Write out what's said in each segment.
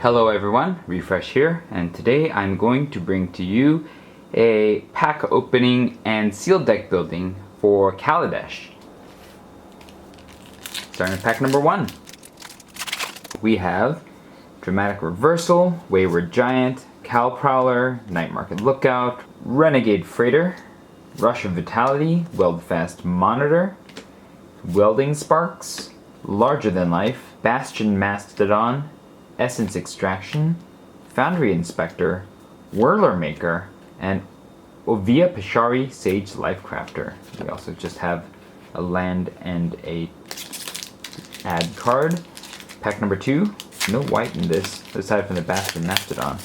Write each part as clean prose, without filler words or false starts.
Hello everyone, Refresh here, and today I'm going to bring to you a pack opening and sealed deck building for Kaladesh. Starting with pack number 1. We have Dramatic Reversal, Wayward Giant, Cal Prowler, Night Market Lookout, Renegade Freighter, Rush of Vitality, Weldfast Monitor, Welding Sparks, Larger Than Life, Bastion Mastodon, Essence Extraction, Foundry Inspector, Whirler Maker, and Ovia Pashari Sage Lifecrafter. We also just have a land and a add card. Pack number 2, no white in this, aside from the Bastion Mastodon.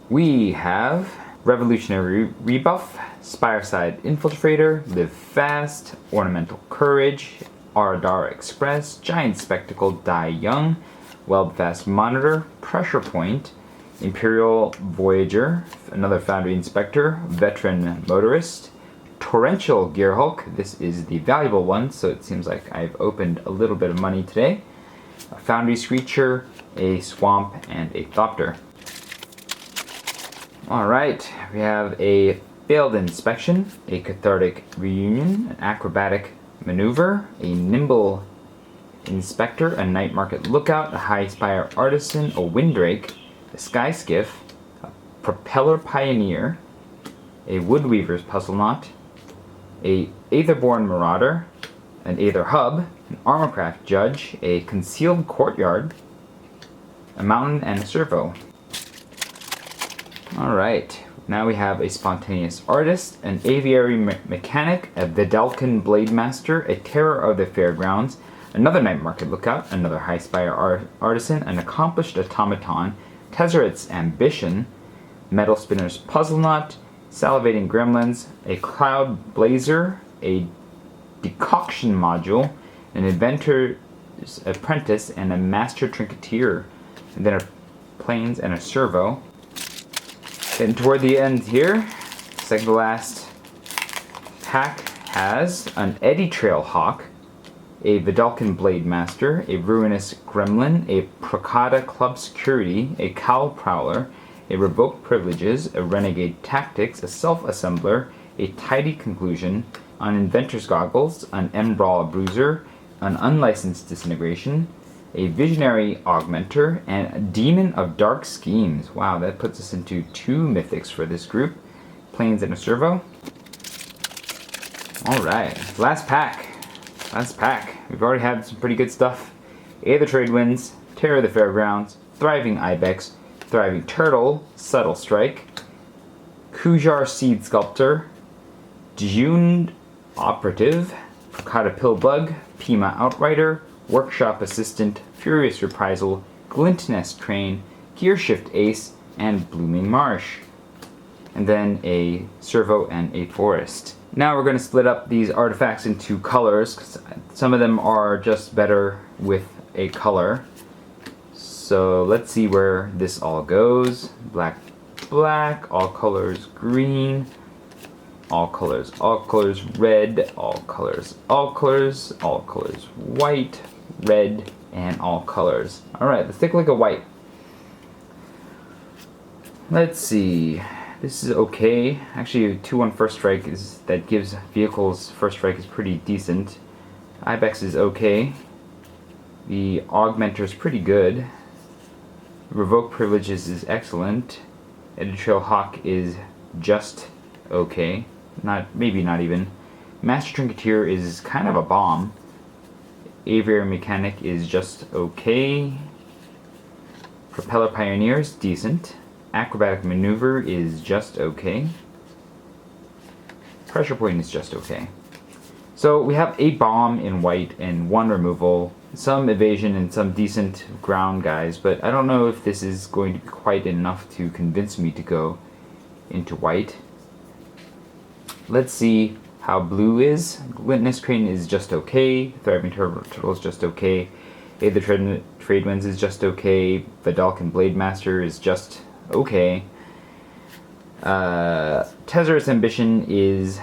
We have Revolutionary Rebuff, Spireside Infiltrator, Live Fast, Ornamental Courage, Aradara Express, Giant Spectacle, Die Young, Weldfast Monitor, Pressure Point, Imperial Voyager, another Foundry Inspector, Veteran Motorist, Torrential Gearhulk, this is the valuable one, so it seems like I've opened a little bit of money today, a Foundry Screecher, a Swamp, and a Thopter. Alright, we have a Failed Inspection, a Cathartic Reunion, an Acrobatic Maneuver, a Nimble Inspector, a Night Market Lookout, a High Spire Artisan, a Windrake, a Sky Skiff, a Propeller Pioneer, a Woodweaver's Puzzle Knot, a Aetherborn Marauder, an Aether Hub, an Armorcraft Judge, a Concealed Courtyard, a Mountain, and a Servo. Alright. Now we have a Spontaneous Artist, an Aviary Mechanic, a Vidalcan Blade Master, a Terror of the Fairgrounds, another Night Market Lookout, another High Spire Artisan, an Accomplished Automaton, Tezzeret's Ambition, Metal Spinner's Puzzle Knot, Salivating Gremlins, a Cloud Blazer, a Decoction Module, an Inventor's Apprentice, and a Master Trinketeer, and then a Planes and a Servo. And toward the end here, second to last pack has an Eddy Trail Hawk, a Vidalcan Blade Master, a Ruinous Gremlin, a Procada Club Security, a Cal Prowler, a Revoke Privileges, a Renegade Tactics, a Self-Assembler, a Tidy Conclusion, an Inventor's Goggles, an Embrawl Bruiser, an Unlicensed Disintegration, a Visionary Augmenter, and a Demon of Dark Schemes. Wow, that puts us into 2 mythics for this group. Planes and a Servo. Alright, last pack. We've already had some pretty good stuff. Aether Trade Winds, Terror of the Fairgrounds, Thriving Ibex, Thriving Turtle, Subtle Strike, Kujar Seed Sculptor, Djund Operative, Procada Pillbug, Pima Outrider, Workshop Assistant, Furious Reprisal, Glint Nest Train, Gearshift Ace, and Blooming Marsh. And then a Servo and a Forest. Now we're going to split up these artifacts into colors, because some of them are just better with a color. So let's see where this all goes. Black, black, all colors green, all colors red, all colors white, red, and all colors. Alright, let's take a look at white. Let's see. This is okay. Actually, 2-1 first strike that gives vehicles first strike is pretty decent. Ibex is okay. The Augmenter is pretty good. Revoke Privileges is excellent. Eddy Trail Hawk is just okay. Maybe not even. Master Trinketeer is kind of a bomb. Aviary Mechanic is just okay. Propeller Pioneer is decent. Acrobatic Maneuver is just okay. Pressure Point is just okay. So we have a bomb in white and 1 removal, some evasion and some decent ground guys, but I don't know if this is going to be quite enough to convince me to go into white. Let's see how blue is. Glint Nest Crane is just okay. Thriving Turtle is just okay. Aether Trade Winds is just okay. Vidalcan Blade Master is just okay. Tezzeret's Ambition is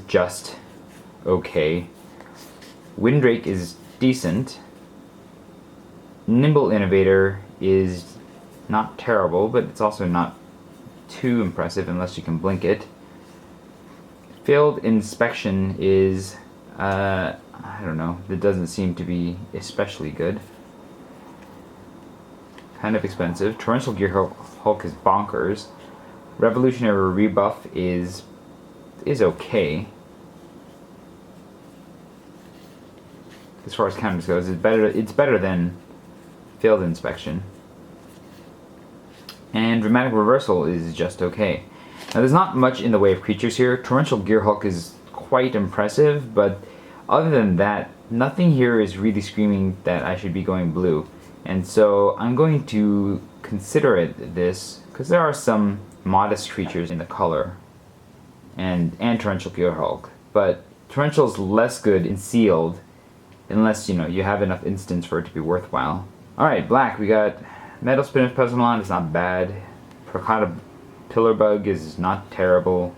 just okay. Windrake is decent. Nimble Innovator is not terrible, but it's also not too impressive unless you can blink it. Failed Inspection is, I don't know, it doesn't seem to be especially good. Kind of expensive. Torrential Gear Hulk is bonkers. Revolutionary Rebuff is okay. As far as counters goes, it's better than Failed Inspection. And Dramatic Reversal is just okay. Now there's not much in the way of creatures here. Torrential Gear Hulk is quite impressive, but other than that, nothing here is really screaming that I should be going blue. And so I'm going to consider this, because there are some modest creatures in the color, and Torrential Gear Hulk. But Torrential's less good in sealed, unless, you have enough instants for it to be worthwhile. Alright, black, we got Metal Spinner's Puzzlemon is not bad. Procata Pillarbug is not terrible.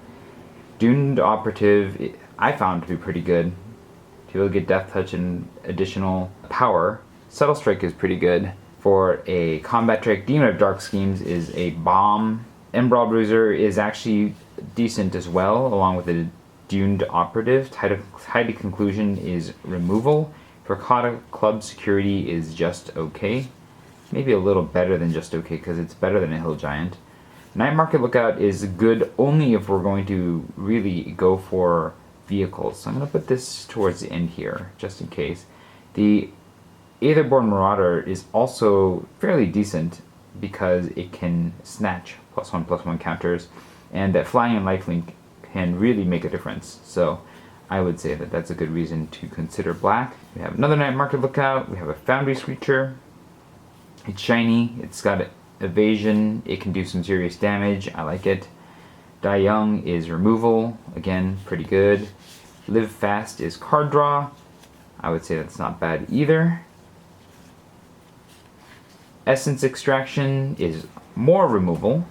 Doomed Operative, I found to be pretty good. People get Death Touch and additional power. Subtle Strike is pretty good. For a combat trick, Demon of Dark Schemes is a bomb. Embrawl Bruiser is actually decent as well, along with a Doomed Operative. Tidy Conclusion is removal. Procata Club Security is just okay. Maybe a little better than just okay, because it's better than a Hill Giant. Night Market Lookout is good only if we're going to really go for vehicles. So I'm going to put this towards the end here, just in case. The Aetherborn Marauder is also fairly decent because it can snatch +1/+1 counters, and that Flying and Lifelink can really make a difference. So I would say that that's a good reason to consider black. We have another Night Market Lookout. We have a Foundry Screecher. It's shiny. It's got evasion. It can do some serious damage. I like it. Die Young is removal. Again, pretty good. Live Fast is card draw. I would say that's not bad either. Essence Extraction is more removal.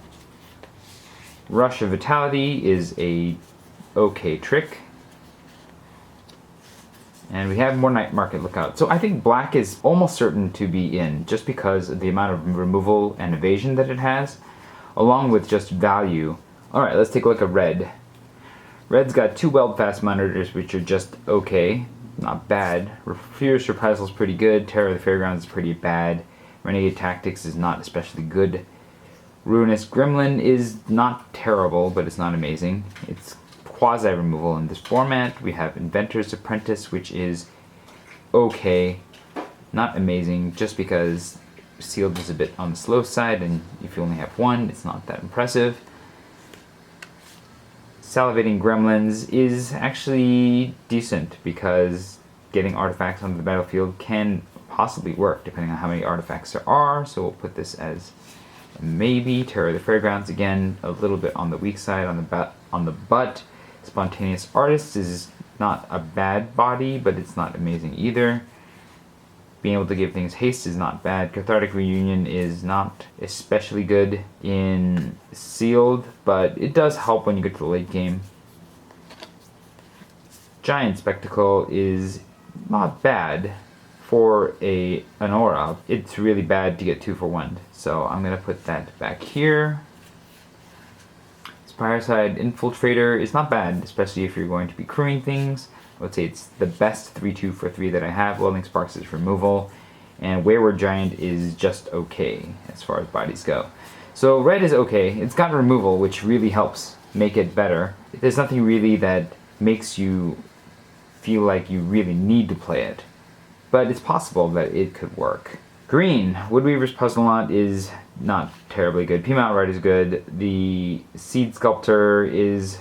Rush of Vitality is a okay trick. And we have more Night Market Lookout. So I think black is almost certain to be in, just because of the amount of removal and evasion that it has, along with just value. Alright, let's take a look at red. Red's got 2 Weld Fast Monitors, which are just okay. Not bad. Fierce Reprisal is pretty good. Terror of the Fairgrounds is pretty bad. Renegade Tactics is not especially good. Ruinous Gremlin is not terrible, but it's not amazing. It's quasi-removal in this format. We have Inventor's Apprentice, which is okay, not amazing, just because sealed is a bit on the slow side, and if you only have one, it's not that impressive. Salivating Gremlins is actually decent, because getting artifacts onto the battlefield can possibly work, depending on how many artifacts there are, so we'll put this as a maybe. Terror of the Fairgrounds, again, a little bit on the weak side, on the butt. Spontaneous Artist is not a bad body, but it's not amazing either. Being able to give things haste is not bad. Cathartic Reunion is not especially good in sealed, but it does help when you get to the late game. Giant Spectacle is not bad for an aura. It's really bad to get 2 for 1, so I'm going to put that back here. Fireside Infiltrator is not bad, especially if you're going to be crewing things. I would say it's the best 3/2 for 3 that I have. Welding Sparks is removal, and Wayward Giant is just okay as far as bodies go. So red is okay. It's got removal, which really helps make it better. There's nothing really that makes you feel like you really need to play it, but it's possible that it could work. Green, Woodweaver's Puzzlemon is not terribly good. Pima Outright is good. The Seed Sculptor is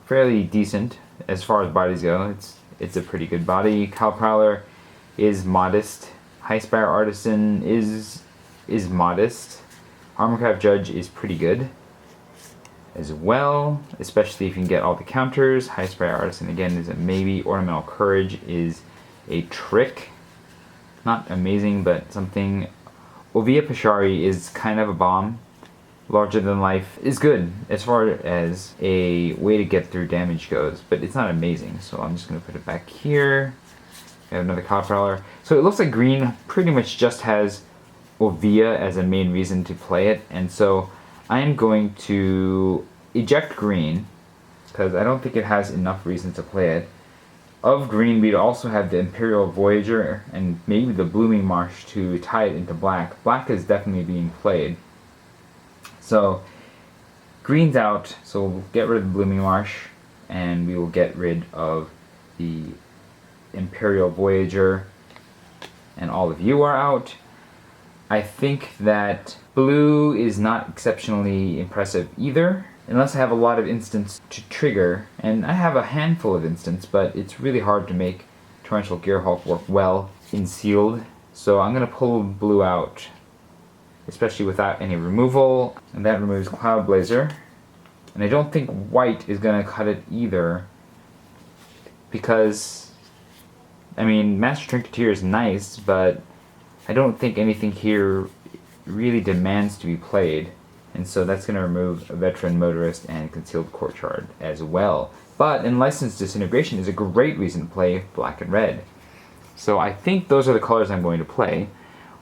fairly decent as far as bodies go. It's a pretty good body. Cow Prowler is modest. High Spire Artisan is modest. Armorcraft Judge is pretty good as well, especially if you can get all the counters. High Spire Artisan again is a maybe. Ornamental Courage is a trick. Not amazing, but something. Ovia Pashari is kind of a bomb. Larger Than Life is good as far as a way to get through damage goes, but it's not amazing, so I'm just going to put it back here. We have another Cloud Prowler. So it looks like green pretty much just has Ovia as a main reason to play it, and so I am going to eject green because I don't think it has enough reason to play it. Of green, we'd also have the Imperial Voyager and maybe the Blooming Marsh to tie it into black. Black is definitely being played. So green's out, so we'll get rid of the Blooming Marsh and we will get rid of the Imperial Voyager, and all of you are out. I think that blue is not exceptionally impressive either, unless I have a lot of instants to trigger, and I have a handful of instants, but it's really hard to make Torrential Gearhulk work well in sealed. So I'm going to pull blue out, especially without any removal, and that removes Cloud Blazer. And I don't think white is going to cut it either, because, I mean, Master Trinketeer is nice, but I don't think anything here really demands to be played. And so that's going to remove a Veteran Motorist and Concealed Courtyard as well. But Enlicensed Disintegration is a great reason to play black and red. So I think those are the colors I'm going to play.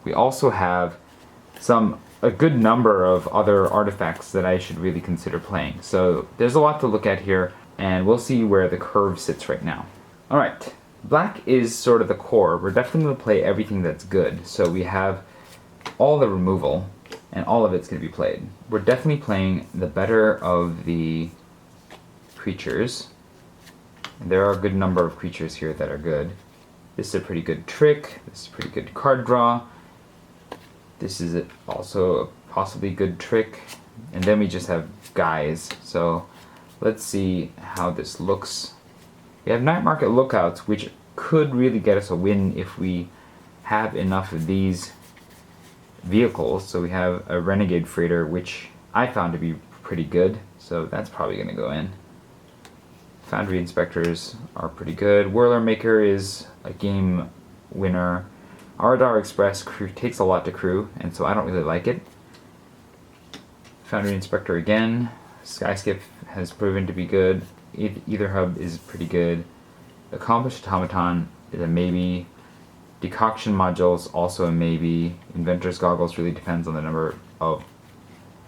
We also have a good number of other artifacts that I should really consider playing. So there's a lot to look at here, and we'll see where the curve sits right now. Alright, black is sort of the core. We're definitely going to play everything that's good. So we have all the removal, and all of it's going to be played. We're definitely playing the better of the creatures. And there are a good number of creatures here that are good. This is a pretty good trick. This is a pretty good card draw. This is also a possibly good trick. And then we just have guys. So let's see how this looks. We have Night Market Lookouts, which could really get us a win if we have enough of these vehicles. So we have a Renegade Freighter, which I found to be pretty good. So that's probably going to go in. Foundry Inspectors are pretty good. Whirler Maker is a game winner. Aradar Express takes a lot to crew, and so I don't really like it. Foundry Inspector again. Skyskip has proven to be good. Either hub is pretty good. Accomplished Automaton is a maybe. Decoction Modules also a maybe. Inventor's Goggles really depends on the number of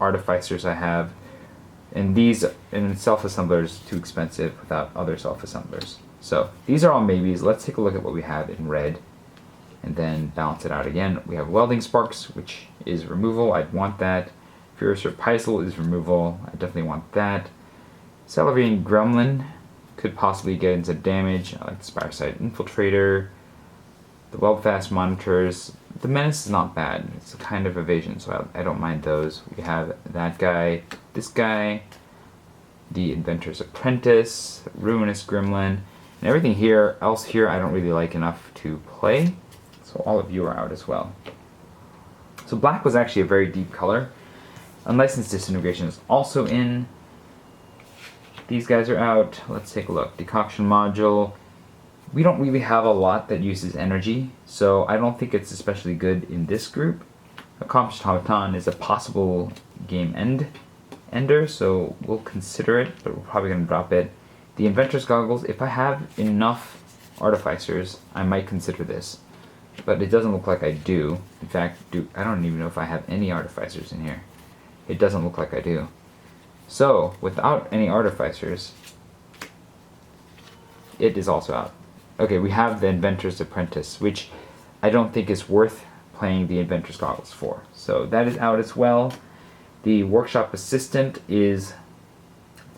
artificers I have. And these in self-assemblers too expensive without other self-assemblers. So these are all maybes. Let's take a look at what we have in red and then balance it out again. We have Welding Sparks, which is removal. I'd want that. Furious Reprisal is removal. I definitely want that. Salivine Gremlin could possibly get into damage. I like the Spireside Infiltrator. The Weldfast Monitors. The Menace is not bad. It's a kind of evasion, so I don't mind those. We have that guy, this guy, the Inventor's Apprentice, Ruinous Gremlin, and everything else here I don't really like enough to play. So all of you are out as well. So black was actually a very deep color. Unlicensed Disintegration is also in. These guys are out. Let's take a look. Decoction Module. We don't really have a lot that uses energy, so I don't think it's especially good in this group. Accomplished Automaton is a possible game ender, so we'll consider it, but we're probably going to drop it. The Inventor's Goggles, if I have enough artificers, I might consider this, but it doesn't look like I do. In fact, I don't even know if I have any artificers in here. It doesn't look like I do. So, without any artificers, it is also out. Okay, we have the Inventor's Apprentice, which I don't think is worth playing the Inventor's Goggles for. So that is out as well. The Workshop Assistant is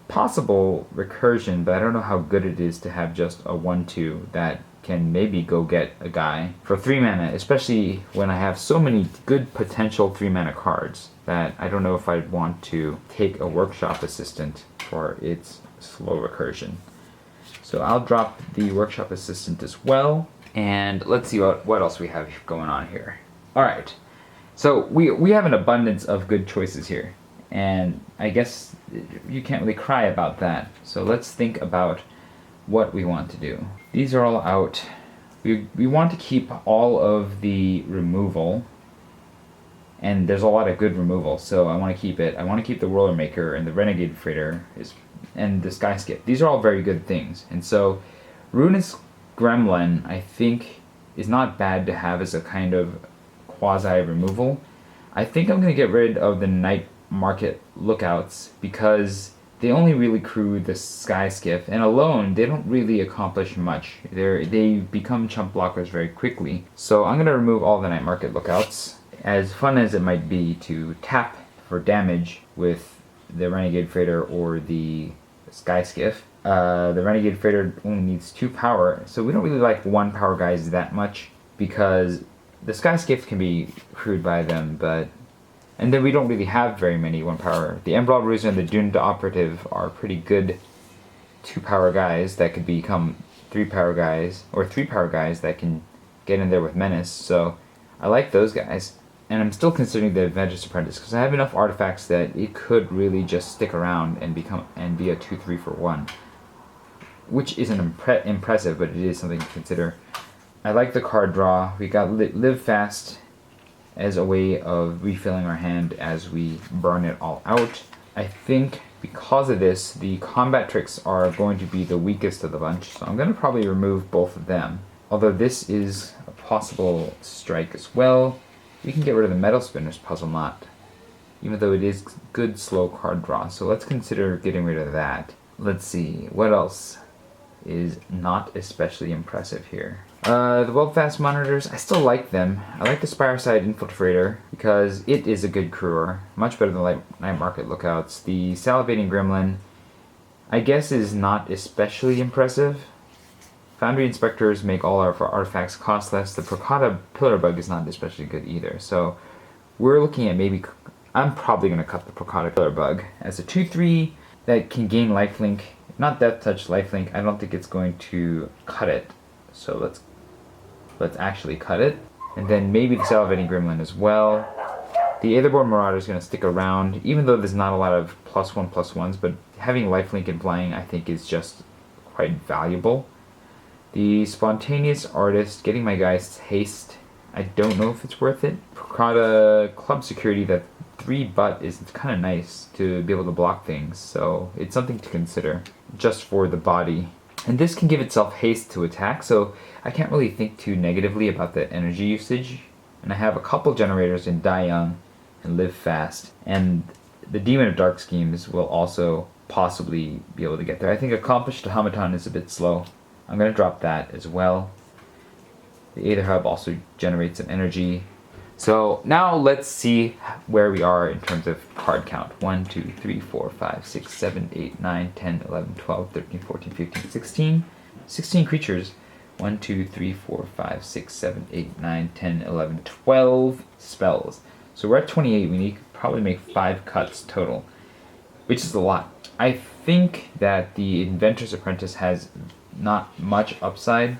possible recursion, but I don't know how good it is to have just a 1/2 that can maybe go get a guy for 3 mana, especially when I have so many good potential 3 mana cards that I don't know if I'd want to take a Workshop Assistant for its slow recursion. So I'll drop the Workshop Assistant as well, and let's see what else we have going on here. Alright, so we have an abundance of good choices here, and I guess you can't really cry about that. So let's think about what we want to do. These are all out. We want to keep all of the removal, and there's a lot of good removal, so I want to keep it. I want to keep the Whirler Maker, and the Renegade Freighter and the Skyskip. These are all very good things, and so Ruinous Gremlin, I think, is not bad to have as a kind of quasi-removal. I think I'm going to get rid of the night market lookouts because they only really crew the sky skiff, and alone they don't really accomplish much. They become chump blockers very quickly. So I'm going to remove all the night market lookouts. As fun as it might be to tap for damage with the Renegade Freighter or the sky skiff, the Renegade Freighter only needs 2 power, so we don't really like 1 power guys that much because the sky skiff can be crewed by them, and then we don't really have very many 1 power. The Embroiled Ruse and the Doomed Operative are pretty good 2 power guys that could become 3 power guys, or 3 power guys that can get in there with Menace, so I like those guys. And I'm still considering the Adventurous Apprentice because I have enough artifacts that it could really just stick around and be a 2-3 for 1. Which isn't impressive, but it is something to consider. I like the card draw. We got Live Fast as a way of refilling our hand as we burn it all out. I think because of this, the combat tricks are going to be the weakest of the bunch, so I'm going to probably remove both of them. Although this is a possible strike as well. We can get rid of the Metal Spinner's Puzzle Knot, even though it is good slow card draw, so let's consider getting rid of that. Let's see, what else is not especially impressive here? The Weld-Fast Monitors, I still like them. I like the Spireside Infiltrator because it is a good crewer, much better than Night Market Lookouts. The Salivating Gremlin, I guess, is not especially impressive. Foundry Inspectors make all our artifacts cost less. The Procata Pillar Bug is not especially good either. So we're looking at maybe, I'm probably going to cut the Procata Pillar Bug as a 2-3 that can gain lifelink. Not Death Touch, lifelink. I don't think it's going to cut it. So let's actually cut it. And then maybe the Salivating Gremlin as well. The Aetherborn Marauder is going to stick around, even though there's not a lot of +1/+1s, but having lifelink and flying I think is just quite valuable. The Spontaneous Artist, getting my guys haste, I don't know if it's worth it. Procata Club Security, that 3 butt is kind of nice to be able to block things, so it's something to consider just for the body. And this can give itself haste to attack, so I can't really think too negatively about the energy usage. And I have a couple generators in Die Young and Live Fast, and the Demon of Dark Schemes will also possibly be able to get there. I think Accomplished Automaton is a bit slow. I'm going to drop that as well. The Aether Hub also generates some energy. So now let's see where we are in terms of card count. 1, 2, 3, 4, 5, 6, 7, 8, 9, 10, 11, 12, 13, 14, 15, 16. 16 creatures. 1, 2, 3, 4, 5, 6, 7, 8, 9, 10, 11, 12 spells. So we're at 28. We need to probably make 5 cuts total, which is a lot. I think that the Inventor's Apprentice has not much upside,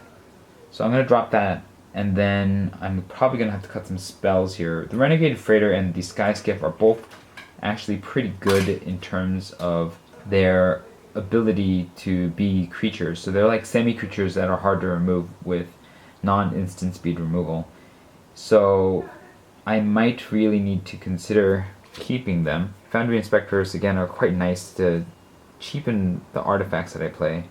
so I'm going to drop that, and then I'm probably going to have to cut some spells here. The Renegade Freighter and the Sky Skiff are both actually pretty good in terms of their ability to be creatures, so they're like semi-creatures that are hard to remove with non-instant speed removal. So I might really need to consider keeping them. Foundry Inspectors, again, are quite nice to cheapen the artifacts that I play.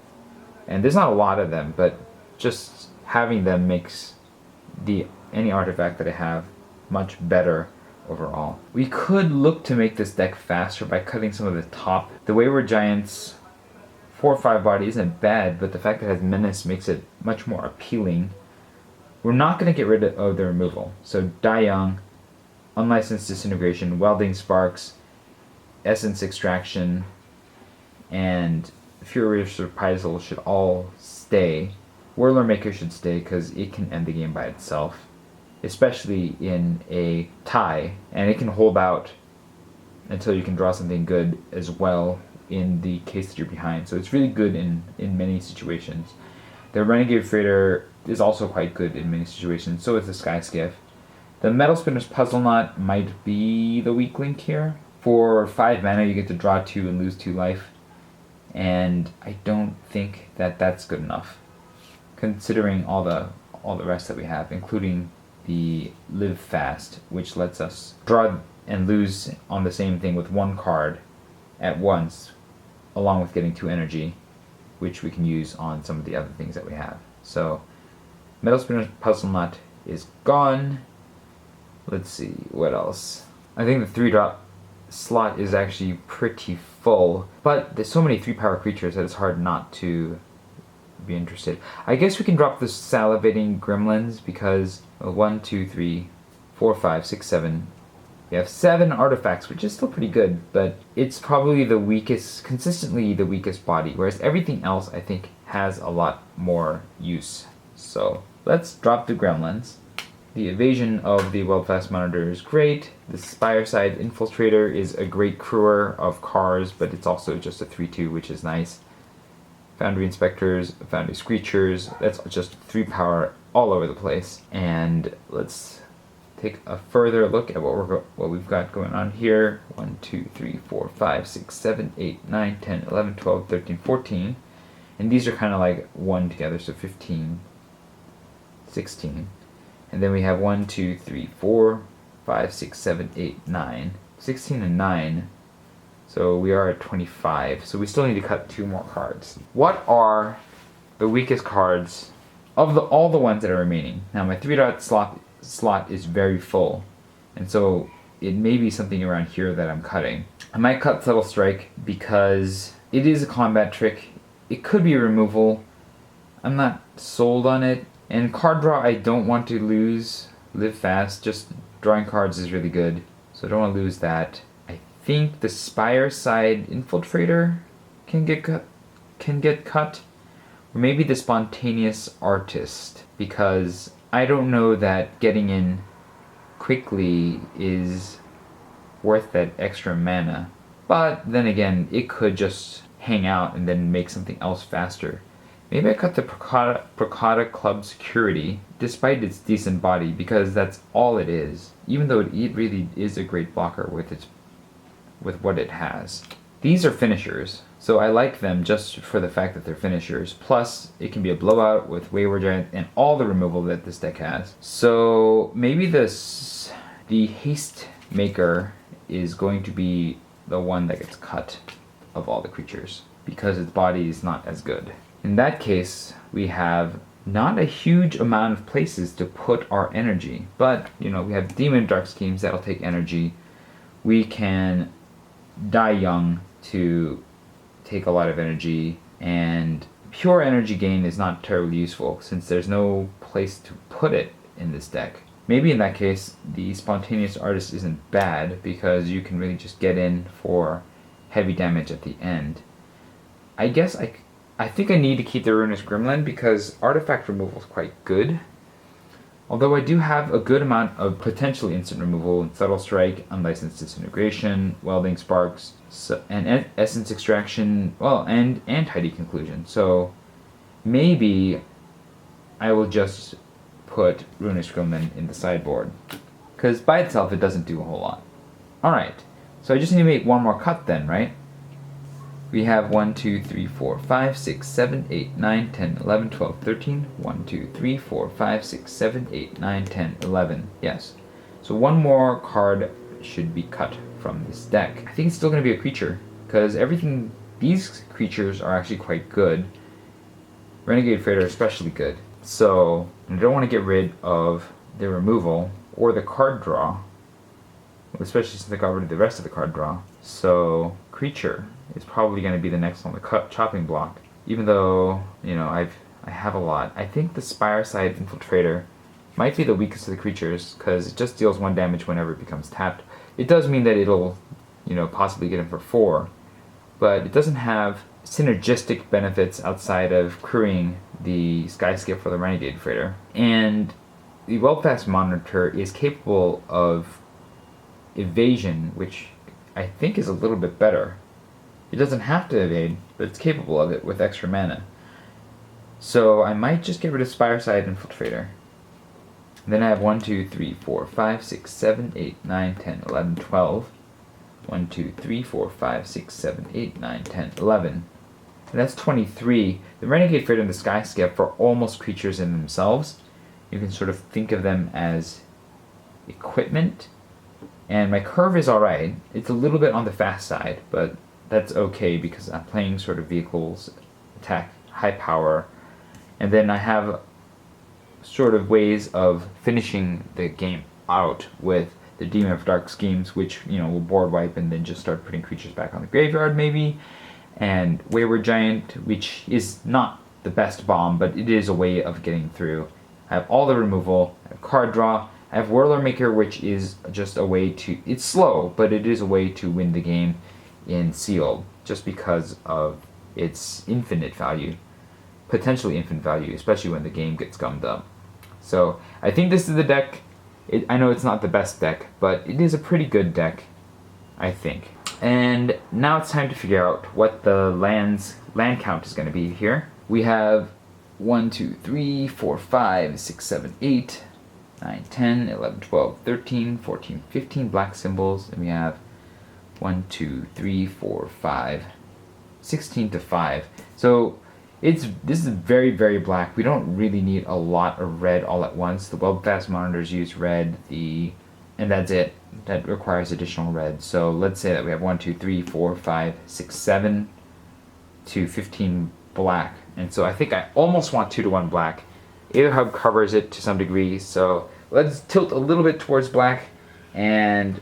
And there's not a lot of them, but just having them makes any artifact that I have much better overall. We could look to make this deck faster by cutting some of the top. The Wayward Giants 4 or 5 body isn't bad, but the fact that it has Menace makes it much more appealing. We're not going to get rid of the removal. So Die Young, Unlicensed Disintegration, Welding Sparks, Essence Extraction, and Furious Reprisal should all stay. Whirler Maker should stay because it can end the game by itself, especially in a tie, and it can hold out until you can draw something good as well in the case that you're behind. So it's really good in many situations. The Renegade Freighter is also quite good in many situations, so is the Sky Skiff. The Metal Spinner's Puzzle Knot might be the weak link here. For 5 mana you get to draw 2 and lose 2 life, and I don't think that that's good enough, considering all the rest that we have, including the Live Fast, which lets us draw and lose on the same thing with 1 card at once, along with getting 2 energy, which we can use on some of the other things that we have. So Metal Spinner's Puzzle Nut is gone. Let's see, what else? I think the 3-drop slot is actually pretty full, but there's so many 3-power creatures that it's hard not to be interested. I guess we can drop the Salivating Gremlins because 1, 2, 3, 4, 5, 6, 7. We have 7 artifacts, which is still pretty good, but it's probably the weakest, consistently the weakest body, whereas everything else I think has a lot more use. So let's drop the Gremlins. The evasion of the Weldfast Monitor is great. The Spireside Infiltrator is a great crewer of cars, but it's also just a 3/2, which is nice. Foundry Inspectors, Foundry Screechers, that's just 3-power all over the place. And let's take a further look at what we've got going on here. 1, 2, 3, 4, 5, 6, 7, 8, 9, 10, 11, 12, 13, 14. And these are kind of like 1 together, so 15, 16. And then we have 1, 2, 3, 4, 5, 6, 7, 8, 9. 16 and 9. So we are at 25. So we still need to cut 2 more cards. What are the weakest cards of all the ones that are remaining? Now my 3-dot slot is very full. And so it may be something around here that I'm cutting. I might cut Subtle Strike because it is a combat trick. It could be a removal. I'm not sold on it. And card draw, I don't want to live fast. Just drawing cards is really good, so I don't want to lose that. I think the Spireside Infiltrator can get cut, or maybe the Spontaneous Artist, because I don't know that getting in quickly is worth that extra mana. But then again, it could just hang out and then make something else faster. Maybe I cut the Procata Club Security, despite its decent body, because that's all it is. Even though it really is a great blocker with what it has. These are finishers, so I like them just for the fact that they're finishers. Plus, it can be a blowout with Wayward Giant and all the removal that this deck has. So maybe the Haste Maker is going to be the one that gets cut of all the creatures, because its body is not as good. In that case, we have not a huge amount of places to put our energy, but we have Demon Dark Schemes that'll take energy. We can Die Young to take a lot of energy, and pure energy gain is not terribly useful since there's no place to put it in this deck. Maybe in that case, the Spontaneous Artist isn't bad because you can really just get in for heavy damage at the end. I guess I think I need to keep the Ruinous Gremlin because artifact removal is quite good. Although I do have a good amount of potentially instant removal in Subtle Strike, Unlicensed Disintegration, Welding Sparks, and Essence Extraction, well, and Tidy Conclusion. So maybe I will just put Ruinous Gremlin in the sideboard, because by itself it doesn't do a whole lot. Alright, so I just need to make one more cut then, right? We have 1, 2, 3, 4, 5, 6, 7, 8, 9, 10, 11, 12, 13. 1, 2, 3, 4, 5, 6, 7, 8, 9, 10, 11. Yes. So one more card should be cut from this deck. I think it's still going to be a creature, because these creatures are actually quite good. Renegade Freighter especially good. So I don't want to get rid of the removal or the card draw, especially since I got rid of the rest of the card draw. So creature is probably going to be the next on the chopping block, even though I have a lot. I think the Spireside Infiltrator might be the weakest of the creatures because it just deals 1 damage whenever it becomes tapped. It does mean that it'll possibly get him for 4, but it doesn't have synergistic benefits outside of crewing the Skyskip for the Renegade Freighter. And the Weldfast Monitor is capable of evasion, which I think is a little bit better. It doesn't have to evade, but it's capable of it with extra mana. So I might just get rid of Spireside Infiltrator. Then I have 1, 2, 3, 4, 5, 6, 7, 8, 9, 10, 11, 12. 1, 2, 3, 4, 5, 6, 7, 8, 9, 10, 11. And that's 23. The Renegade Freighter and the Skyskip are almost creatures in themselves. You can sort of think of them as equipment. And my curve is alright. It's a little bit on the fast side, but that's okay because I'm playing sort of vehicles, attack, high power, And then I have sort of ways of finishing the game out with the Demon of Dark Schemes, which, you know, will board wipe and then just start putting creatures back on the graveyard maybe. And Wayward Giant, which is not the best bomb, but it is a way of getting through. I have all the removal, I have card draw, I have Whirler Maker, which is just a way to, it's slow, but it is a way to win the game in Sealed, just because of its infinite value, potentially infinite value, especially when the game gets gummed up. So I think this is the deck. I know it's not the best deck, but it is a pretty good deck, I think. And now it's time to figure out what the land count is going to be here. We have 1, 2, 3, 4, 5, 6, 7, 8, 9, 10, 11, 12, 13, 14, 15 black symbols, and we have 1, 2, 3, 4, 5, 16 to 5. So this is very, very black. We don't really need a lot of red all at once. The Webfast monitors use red, and that's it. That requires additional red. So let's say that we have 1, 2, 3, 4, 5, 6, 7 to 15 black. And so I think I almost want 2 to 1 black. Either Hub covers it to some degree, so let's tilt a little bit towards black and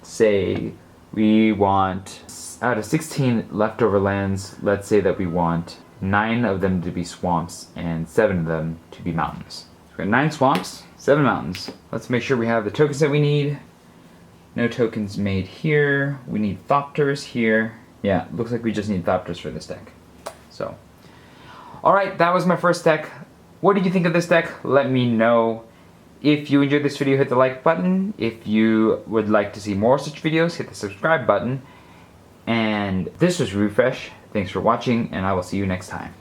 say we want, out of 16 leftover lands, let's say that we want 9 of them to be swamps and 7 of them to be mountains. So we got 9 swamps, 7 mountains. Let's make sure we have the tokens that we need. No tokens made here. We need Thopters here. Yeah, looks like we just need Thopters for this deck. So, alright, that was my first deck. What did you think of this deck? Let me know. If you enjoyed this video, hit the like button. If you would like to see more such videos, hit the subscribe button. And this was Refresh. Thanks for watching, and I will see you next time.